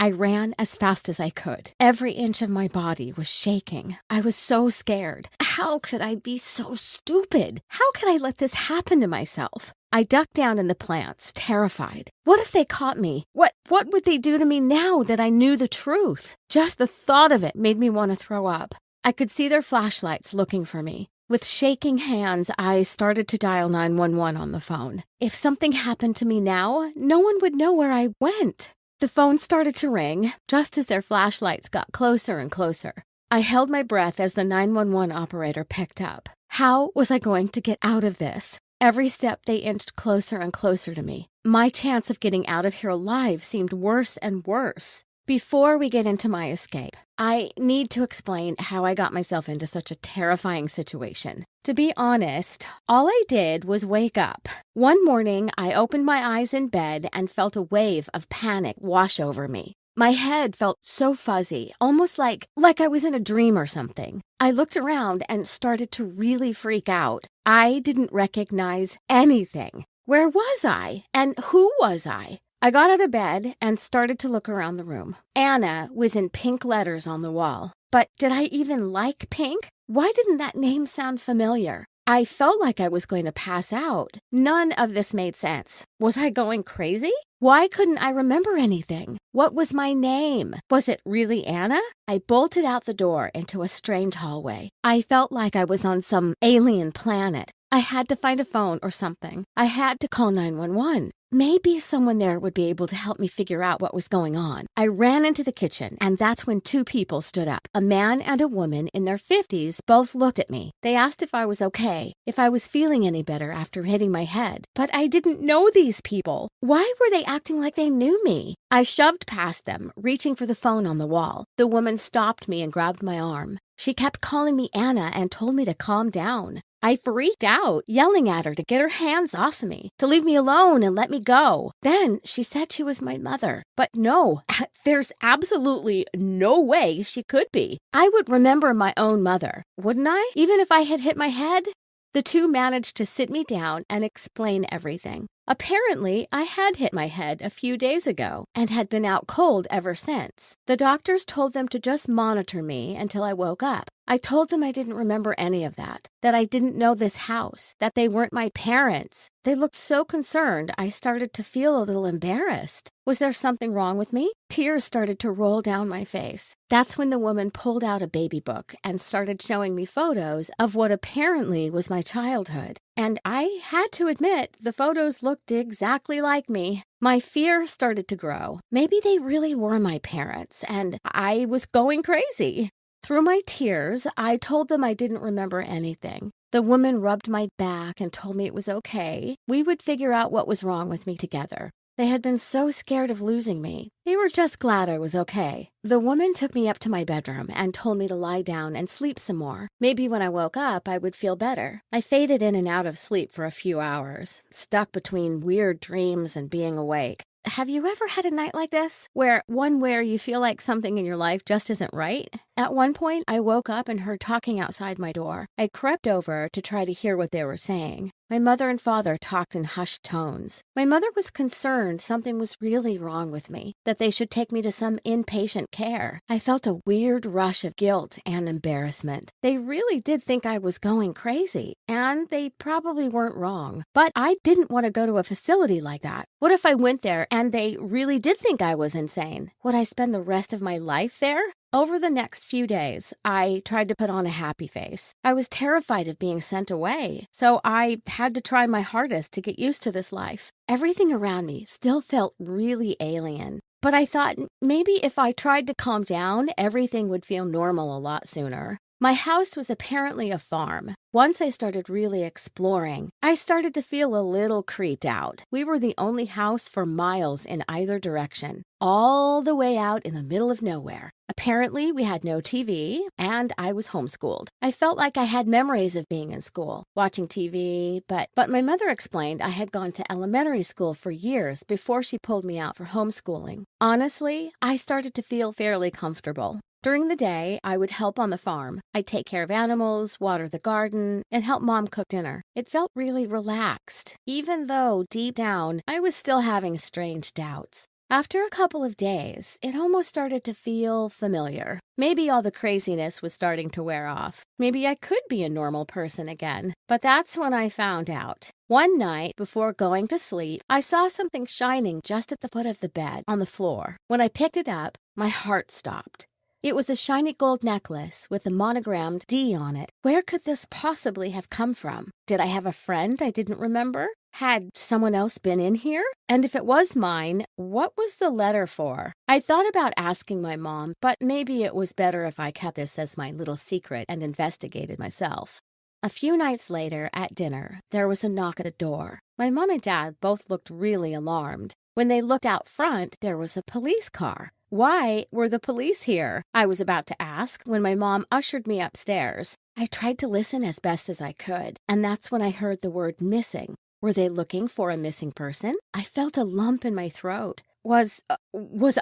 I ran as fast as I could. Every inch of my body was shaking. I was so scared. How could I be so stupid? How could I let this happen to myself? I ducked down in the plants, terrified. What if they caught me? What would they do to me now that I knew the truth? Just the thought of it made me want to throw up. I could see their flashlights looking for me. With shaking hands, I started to dial 911 on the phone. If something happened to me now, no one would know where I went. The phone started to ring, just as their flashlights got closer and closer. I held my breath as the 911 operator picked up. How was I going to get out of this? Every step they inched closer and closer to me. My chance of getting out of here alive seemed worse and worse. Before we get into my escape, I need to explain how I got myself into such a terrifying situation. To be honest, all I did was wake up. One morning, I opened my eyes in bed and felt a wave of panic wash over me. My head felt so fuzzy, almost like I was in a dream or something. I looked around and started to really freak out. I didn't recognize anything. Where was I? And who was I? I got out of bed and started to look around the room. Anna was in pink letters on the wall. But did I even like pink? Why didn't that name sound familiar? I felt like I was going to pass out. None of this made sense. Was I going crazy? Why couldn't I remember anything? What was my name? Was it really Anna? I bolted out the door into a strange hallway. I felt like I was on some alien planet. I had to find a phone or something. I had to call 911. Maybe someone there would be able to help me figure out what was going on. I ran into the kitchen, and that's when two people stood up. A man and a woman in their 50s both looked at me. They asked if I was okay, if I was feeling any better after hitting my head. But I didn't know these people. Why were they acting like they knew me? I shoved past them, reaching for the phone on the wall. The woman stopped me and grabbed my arm. She kept calling me Anna and told me to calm down. I freaked out, yelling at her to get her hands off of me, to leave me alone and let me go. Then she said she was my mother. But no, there's absolutely no way she could be. I would remember my own mother, wouldn't I? Even if I had hit my head? The two managed to sit me down and explain everything. Apparently, I had hit my head a few days ago and had been out cold ever since. The doctors told them to just monitor me until I woke up. I told them I didn't remember any of that I didn't know this house, that they weren't my parents. They looked so concerned, I started to feel a little embarrassed. Was there something wrong with me? Tears started to roll down my face. That's when the woman pulled out a baby book and started showing me photos of what apparently was my childhood. And I had to admit, the photos looked exactly like me. My fear started to grow. Maybe they really were my parents, and I was going crazy. Through my tears, I told them I didn't remember anything. The woman rubbed my back and told me it was okay. We would figure out what was wrong with me together. They had been so scared of losing me. They were just glad I was okay. The woman took me up to my bedroom and told me to lie down and sleep some more. Maybe when I woke up, I would feel better. I faded in and out of sleep for a few hours, stuck between weird dreams and being awake. Have you ever had a night like this, where you feel like something in your life just isn't right? At one point, I woke up and heard talking outside my door. I crept over to try to hear what they were saying. My mother and father talked in hushed tones. My mother was concerned something was really wrong with me, that they should take me to some inpatient care. I felt a weird rush of guilt and embarrassment. They really did think I was going crazy, and they probably weren't wrong. But I didn't want to go to a facility like that. What if I went there and they really did think I was insane? Would I spend the rest of my life there? Over the next few days, I tried to put on a happy face. I was terrified of being sent away, so I had to try my hardest to get used to this life. Everything around me still felt really alien. But I thought maybe if I tried to calm down, everything would feel normal a lot sooner. My house was apparently a farm. Once I started really exploring, I started to feel a little creeped out. We were the only house for miles in either direction, all the way out in the middle of nowhere. Apparently, we had no TV, and I was homeschooled. I felt like I had memories of being in school, watching TV, but my mother explained I had gone to elementary school for years before she pulled me out for homeschooling. Honestly, I started to feel fairly comfortable. During the day, I would help on the farm. I'd take care of animals, water the garden, and help Mom cook dinner. It felt really relaxed, even though deep down, I was still having strange doubts. After a couple of days, it almost started to feel familiar. Maybe all the craziness was starting to wear off. Maybe I could be a normal person again. But that's when I found out. One night, before going to sleep, I saw something shining just at the foot of the bed, on the floor. When I picked it up, my heart stopped. It was a shiny gold necklace with a monogrammed D on it. Where could this possibly have come from? Did I have a friend I didn't remember? Had someone else been in here? And if it was mine, what was the letter for? I thought about asking my mom, but maybe it was better if I kept this as my little secret and investigated myself. A few nights later, at dinner, there was a knock at the door. My mom and dad both looked really alarmed. When they looked out front, there was a police car. Why were the police here? I was about to ask when my mom ushered me upstairs. I tried to listen as best as I could, and that's when I heard the word missing. Were they looking for a missing person? I felt a lump in my throat. Was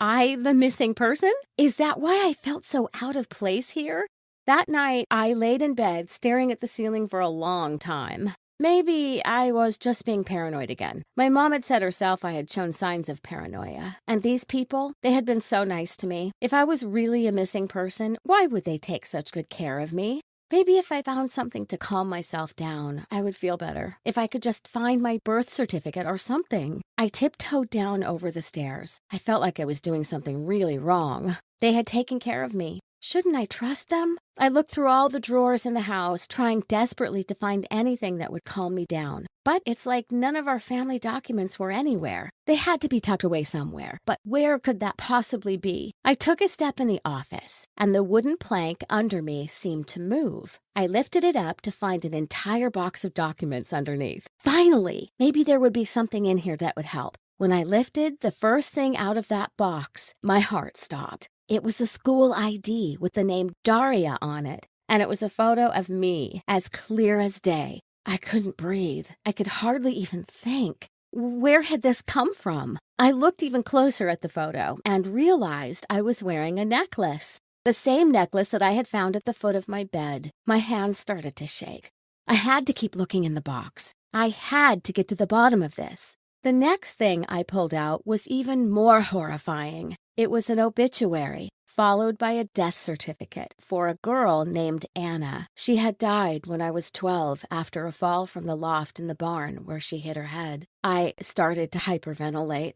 I the missing person? Is that why I felt so out of place here? That night, I laid in bed staring at the ceiling for a long time. Maybe I was just being paranoid again. My mom had said herself I had shown signs of paranoia. And these people, they had been so nice to me. If I was really a missing person, why would they take such good care of me? Maybe if I found something to calm myself down, I would feel better. If I could just find my birth certificate or something. I tiptoed down over the stairs. I felt like I was doing something really wrong. They had taken care of me. Shouldn't I trust them? I looked through all the drawers in the house, trying desperately to find anything that would calm me down. But it's like none of our family documents were anywhere. They had to be tucked away somewhere. But where could that possibly be? I took a step in the office, and the wooden plank under me seemed to move. I lifted it up to find an entire box of documents underneath. Finally! Maybe there would be something in here that would help. When I lifted the first thing out of that box, my heart stopped. It was a school ID with the name Daria on it, and it was a photo of me, as clear as day. I couldn't breathe. I could hardly even think. Where had this come from? I looked even closer at the photo and realized I was wearing a necklace. The same necklace that I had found at the foot of my bed. My hands started to shake. I had to keep looking in the box. I had to get to the bottom of this. The next thing I pulled out was even more horrifying. It was an obituary, followed by a death certificate for a girl named Anna. She had died when I was 12 after a fall from the loft in the barn where she hit her head. I started to hyperventilate.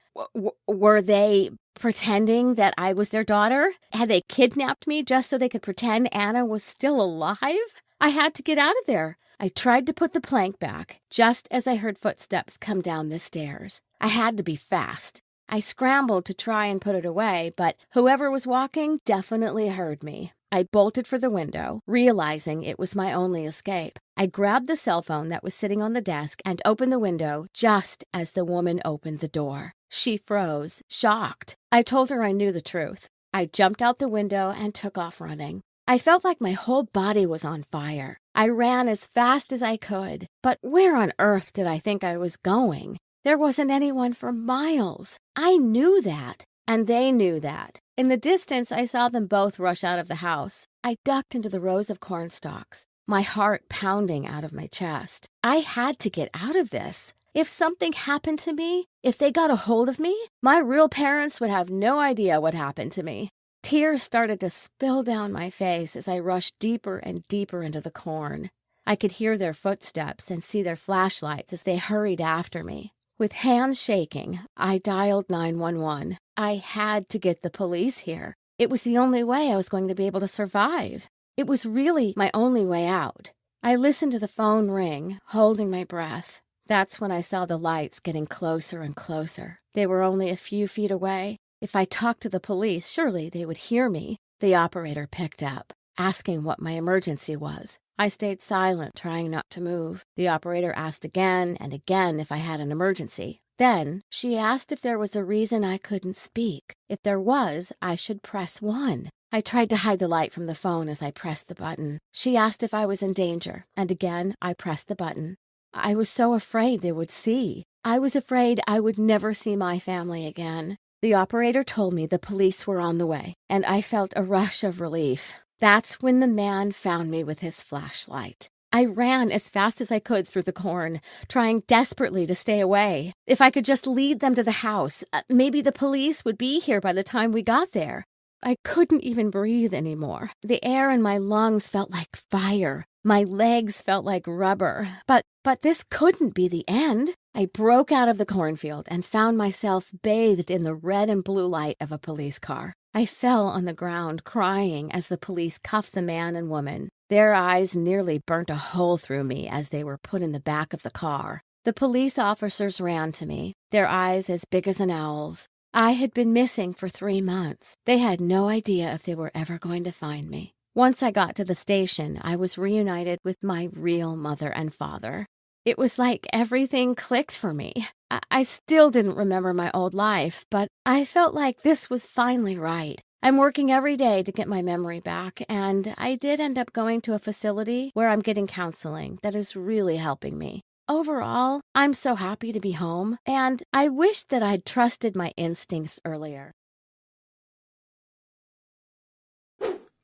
Were they pretending that I was their daughter? Had they kidnapped me just so they could pretend Anna was still alive? I had to get out of there. I tried to put the plank back, just as I heard footsteps come down the stairs. I had to be fast. I scrambled to try and put it away, but whoever was walking definitely heard me. I bolted for the window, realizing it was my only escape. I grabbed the cell phone that was sitting on the desk and opened the window just as the woman opened the door. She froze, shocked. I told her I knew the truth. I jumped out the window and took off running. I felt like my whole body was on fire. I ran as fast as I could. But where on earth did I think I was going? There wasn't anyone for miles. I knew that, and they knew that. In the distance, I saw them both rush out of the house. I ducked into the rows of corn stalks, my heart pounding out of my chest. I had to get out of this. If something happened to me, if they got a hold of me, my real parents would have no idea what happened to me. Tears started to spill down my face as I rushed deeper and deeper into the corn. I could hear their footsteps and see their flashlights as they hurried after me. With hands shaking, I dialed 911. I had to get the police here. It was the only way I was going to be able to survive. It was really my only way out. I listened to the phone ring, holding my breath. That's when I saw the lights getting closer and closer. They were only a few feet away. If I talked to the police, surely they would hear me. The operator picked up, asking what my emergency was. I stayed silent, trying not to move. The operator asked again and again if I had an emergency. Then she asked if there was a reason I couldn't speak. If there was, I should press 1. I tried to hide the light from the phone as I pressed the button. She asked if I was in danger, and again I pressed the button. I was so afraid they would see. I was afraid I would never see my family again. The operator told me the police were on the way, and I felt a rush of relief. That's when the man found me with his flashlight. I ran as fast as I could through the corn, trying desperately to stay away. If I could just lead them to the house, maybe the police would be here by the time we got there. I couldn't even breathe anymore. The air in my lungs felt like fire. My legs felt like rubber. But this couldn't be the end. I broke out of the cornfield and found myself bathed in the red and blue light of a police car. I fell on the ground, crying as the police cuffed the man and woman. Their eyes nearly burnt a hole through me as they were put in the back of the car. The police officers ran to me, their eyes as big as an owl's. I had been missing for 3 months. They had no idea if they were ever going to find me. Once I got to the station, I was reunited with my real mother and father. It was like everything clicked for me. I still didn't remember my old life, but I felt like this was finally right. I'm working every day to get my memory back, and I did end up going to a facility where I'm getting counseling that is really helping me. Overall, I'm so happy to be home, and I wish that I'd trusted my instincts earlier.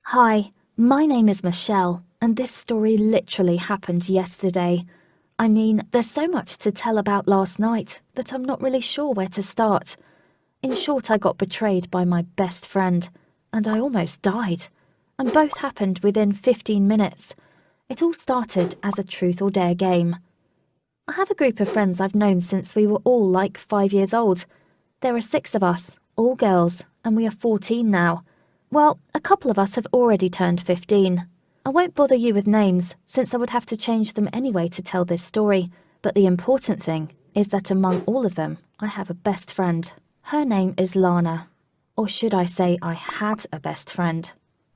Hi, my name is Michelle, and this story literally happened yesterday. I mean, there's so much to tell about last night that I'm not really sure where to start. In short, I got betrayed by my best friend, and I almost died. And both happened within 15 minutes. It all started as a truth or dare game. I have a group of friends I've known since we were all like 5 years old. There are 6 of us, all girls, and we are 14 now. Well, a couple of us have already turned 15. I won't bother you with names, since I would have to change them anyway to tell this story, but the important thing is that among all of them, I have a best friend. Her name is Lana. Or should I say I had a best friend.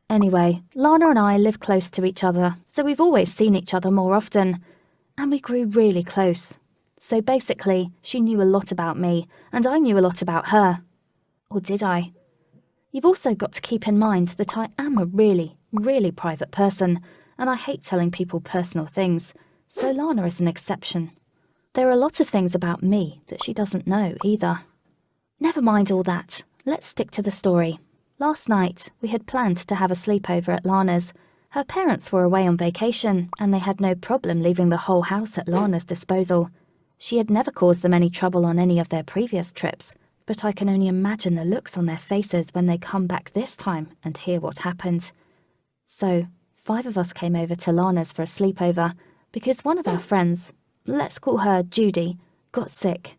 Anyway, Lana and I live close to each other, so we've always seen each other more often. And we grew really close. So basically, she knew a lot about me, and I knew a lot about her. Or did I? You've also got to keep in mind that I am a really, really private person, and I hate telling people personal things, so Lana is an exception. There are a lot of things about me that she doesn't know either. Never mind all that. Let's stick to the story. Last night, we had planned to have a sleepover at Lana's. Her parents were away on vacation, and they had no problem leaving the whole house at Lana's disposal. She had never caused them any trouble on any of their previous trips, but I can only imagine the looks on their faces when they come back this time and hear what happened. So, 5 of us came over to Lana's for a sleepover, because one of our friends, let's call her Judy, got sick.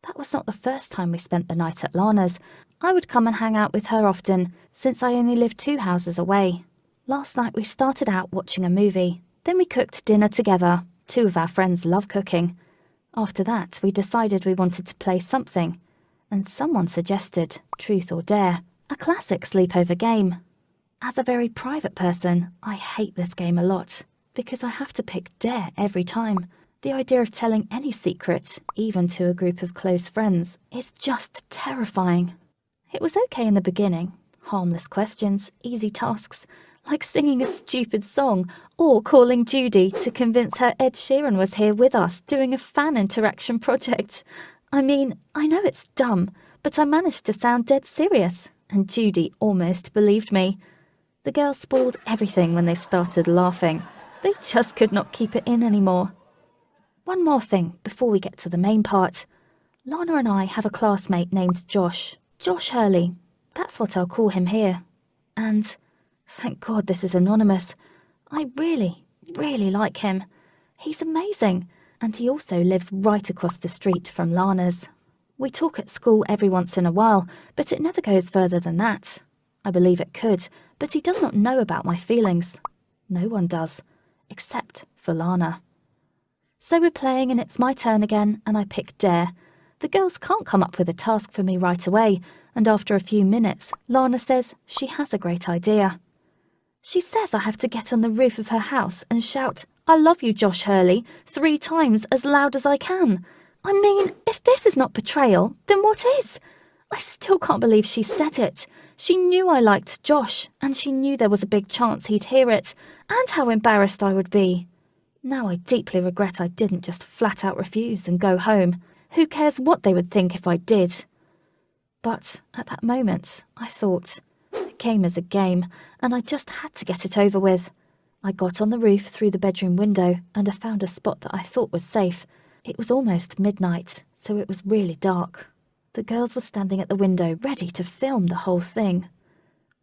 That was not the first time we spent the night at Lana's. I would come and hang out with her often, since I only lived 2 houses away. Last night we started out watching a movie. Then we cooked dinner together. 2 of our friends love cooking. After that, we decided we wanted to play something. And someone suggested Truth or Dare, a classic sleepover game. As a very private person, I hate this game a lot, because I have to pick Dare every time. The idea of telling any secret, even to a group of close friends, is just terrifying. It was okay in the beginning. Harmless questions, easy tasks, like singing a stupid song or calling Judy to convince her Ed Sheeran was here with us doing a fan interaction project. I mean, I know it's dumb, but I managed to sound dead serious, and Judy almost believed me. The girls spoiled everything when they started laughing. They just could not keep it in anymore. One more thing before we get to the main part. Lana and I have a classmate named Josh. Josh Hurley. That's what I'll call him here. And thank God this is anonymous. I really, really like him. He's amazing, and he also lives right across the street from Lana's. We talk at school every once in a while, but it never goes further than that. I believe it could, but he does not know about my feelings. No one does, except for Lana. So we're playing and it's my turn again, and I pick Dare. The girls can't come up with a task for me right away, and after a few minutes, Lana says she has a great idea. She says I have to get on the roof of her house and shout, "I love you, Josh Hurley," 3 times as loud as I can. I mean, if this is not betrayal, then what is? I still can't believe she said it. She knew I liked Josh, and she knew there was a big chance he'd hear it, and how embarrassed I would be. Now I deeply regret I didn't just flat out refuse and go home. Who cares what they would think if I did? But at that moment, I thought, a game is a game, and I just had to get it over with. I got on the roof through the bedroom window and I found a spot that I thought was safe. It was almost midnight, so it was really dark. The girls were standing at the window, ready to film the whole thing.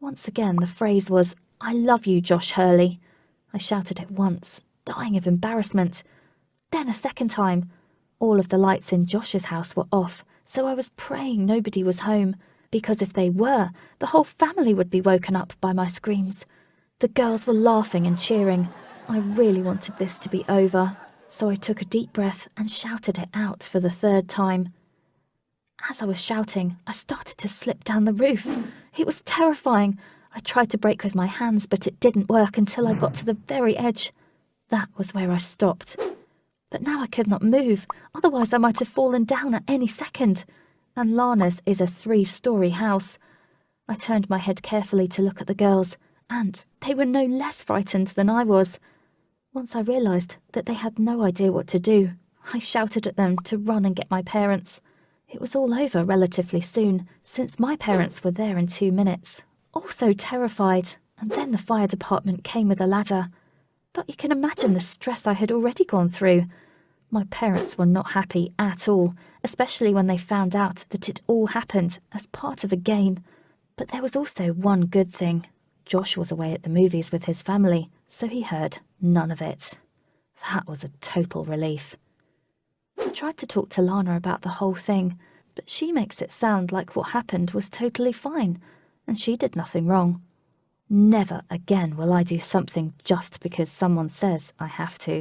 Once again, the phrase was, "I love you, Josh Hurley." I shouted it once, dying of embarrassment. Then a second time. All of the lights in Josh's house were off, so I was praying nobody was home, because if they were, the whole family would be woken up by my screams. The girls were laughing and cheering. I really wanted this to be over, so I took a deep breath and shouted it out for the third time. As I was shouting, I started to slip down the roof. It was terrifying. I tried to brake with my hands, but it didn't work until I got to the very edge. That was where I stopped. But now I could not move, otherwise I might have fallen down at any second. And Lana's is a 3-story house. I turned my head carefully to look at the girls, and they were no less frightened than I was. Once I realised that they had no idea what to do, I shouted at them to run and get my parents. It was all over relatively soon, since my parents were there in 2 minutes, also terrified, and then the fire department came with a ladder. But you can imagine the stress I had already gone through. My parents were not happy at all, especially when they found out that it all happened as part of a game. But there was also one good thing. Josh was away at the movies with his family, so he heard none of it. That was a total relief. I tried to talk to Lana about the whole thing, but she makes it sound like what happened was totally fine, and she did nothing wrong. Never again will I do something just because someone says I have to.